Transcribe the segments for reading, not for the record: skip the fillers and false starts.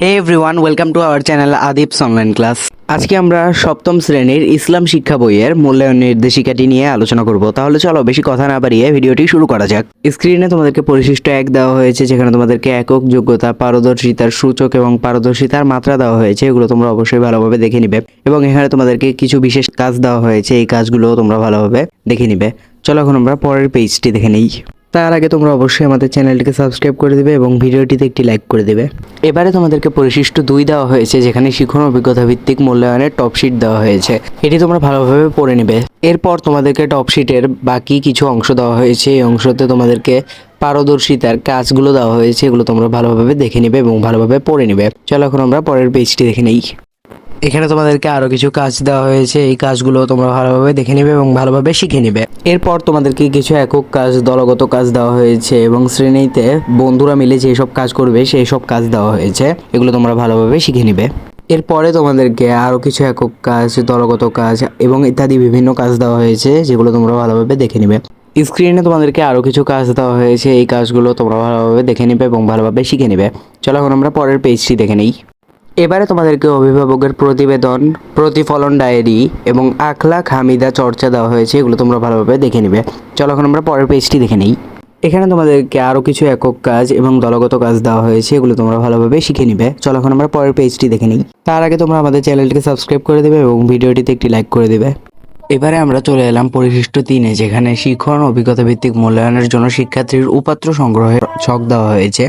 Hey everyone, welcome to our channel আদিপস online class. আজকে আমরা সপ্তম শ্রেণীর ইসলাম শিক্ষা বইয়ের মূল্যায়ন নির্দেশিকাটি নিয়ে আলোচনা করব। তাহলে চলো বেশি কথা না বাড়িয়ে ভিডিওটি শুরু করা যাক। স্ক্রিনে তোমাদেরকে পরিশিষ্ট 1 দেওয়া হয়েছে, যেখানে তোমাদেরকে একক যোগ্যতা, পারদর্শিতার সূচক এবং পারদর্শিতার মাত্রা দেওয়া হয়েছে। এগুলো তোমরা অবশ্যই ভালোভাবে দেখে নিবে এবং এখানে তোমাদেরকে কিছু বিশেষ কাজ দেওয়া হয়েছে, এই কাজগুলো তোমরা ভালোভাবে দেখে নিবে। চলো এখন আমরা পরের পেজটি দেখে নিই। তার আগে তোমরা অবশ্যই আমাদের চ্যানেলটিকে সাবস্ক্রাইব করে দিবে এবং ভিডিওটিতে একটি লাইক করে দিবে। এবারে তোমাদেরকে পরিশিষ্ট 2 দেওয়া হয়েছে, যেখানে শিখন অভিজ্ঞতা ভিত্তিক মূল্যায়নের টপশিট দেওয়া হয়েছে। এটি তোমরা ভালোভাবে পড়ে নিবে। এরপর তোমাদেরকে টপশিটের বাকি কিছু অংশ দেওয়া হয়েছে। এই অংশতে তোমাদেরকে পারদর্শিতার কাজগুলো দেওয়া হয়েছে, এগুলো তোমরা ভালোভাবে দেখে নিবে এবং ভালোভাবে পড়ে নিবে। চলো এখন আমরা পরের পেজটি দেখে নিই। এখানে তোমাদেরকে আরো কিছু কাজ দেওয়া হয়েছে, এই কাজগুলো তোমরা ভালোভাবে দেখে নিবে এবং ভালোভাবে শিখে নিবে। এরপর তোমাদেরকে কিছু একক কাজ, দলগত কাজ দেওয়া হয়েছে এবং শ্রেণীতে বন্ধুরা মিলে যেসব কাজ করবে সেই সব কাজ দেওয়া হয়েছে, এগুলো তোমরা ভালোভাবে শিখে নিবে। এরপরে তোমাদেরকে আরো কিছু একক কাজ, দলগত কাজ এবং ইত্যাদি বিভিন্ন কাজ দেওয়া হয়েছে, যেগুলো তোমরা ভালোভাবে দেখে নিবে। স্ক্রিনে তোমাদেরকে আরো কিছু কাজ দেওয়া হয়েছে, এই কাজগুলো তোমরা ভালোভাবে দেখে নিবে এবং ভালোভাবে শিখে নিবে। চলো এখন আমরা পরের পেজটি দেখে নিই। এবারে তোমাদেরকে অভিভাবকের প্রতিবেদন, প্রতিফলন ডায়েরি এবং আখলাক হামিদা চর্চা দেওয়া হয়েছে, এগুলো তোমরা ভালোভাবে দেখে নিবে। চলো এখন আমরা পরের পেজটি দেখে নিই। এখানে তোমাদেরকে আরও কিছু একক কাজ এবং দলগত কাজ দেওয়া হয়েছে, এগুলো তোমরা ভালোভাবে শিখে নিবে। চলো এখন আমরা পরের পেজটি দেখে নিই। তার আগে তোমরা আমাদের চ্যানেলটিকে সাবস্ক্রাইব করে দেবে এবং ভিডিওটিতে একটি লাইক করে দেবে। এবারে আমরা চলে এলাম পরিশিষ্ট 3-এ, যেখানে শিখন অভিজ্ঞতা ভিত্তিক মূল্যায়নের জন্য শিক্ষার্থীর উপাত্ত সংগ্রহের ছক দেওয়া হয়েছে।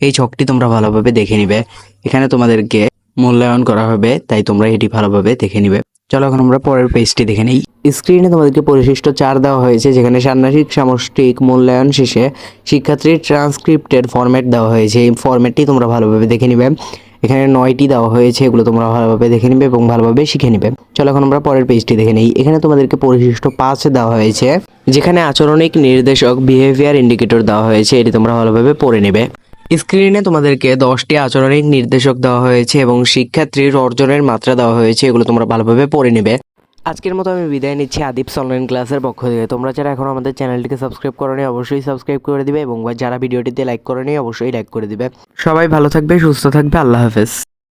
এই ছকটি তোমরা ভালোভাবে দেখে নিবে। এখানে তোমাদেরকে মূল্যায়ন করা হবে, তাই তোমরা এটি ভালোভাবে দেখে নিবে। চলো এখন আমরা পরের পেজটি দেখে নিই। স্ক্রিনে তোমাদেরকে পরিশিষ্ট 4 দেওয়া হয়েছে, যেখানে ষান্মাসিক সামষ্টিক মূল্যায়ন শেষে শিক্ষার্থীর ট্রান্সক্রিপ্টের ফরম্যাট দেওয়া হয়েছে। এই ফরম্যাটটি তোমরা ভালোভাবে দেখে নিবে। এখানে 9টি দেওয়া হয়েছে, এগুলো তোমরা ভালোভাবে দেখে নিবে এবং ভালোভাবে শিখে নিবে। চলো এখন আমরা পরের পেজটি দেখে নিই। এখানে তোমাদেরকে পরিশিষ্ট 5 দেওয়া হয়েছে, যেখানে আচরণিক নির্দেশক, বিহেভিয়ার ইন্ডিকেটর দেওয়া হয়েছে, এটি তোমরা ভালোভাবে পড়ে নেবে। স্ক্রিনে তোমাদেরকে 10টি আচরণিক নির্দেশক দেওয়া হয়েছে এবং শিক্ষার্থীর অর্জনের মাত্রা দেওয়া হয়েছে, এগুলো তোমরা ভালোভাবে পড়ে নেবে। আজকের মতো আমি বিদায় নিচ্ছি আদিপস অনলাইন ক্লাসের পক্ষ থেকে। তোমরা যারা এখন আমাদের চ্যানেলটিকে সাবস্ক্রাইব করোনি অবশ্যই সাবস্ক্রাইব করে দিবে এবং যারা ভিডিওটিতে লাইক করোনি অবশ্যই লাইক করে দিবে। সবাই ভালো থাকবে, সুস্থ থাকবে। আল্লাহ হাফেজ।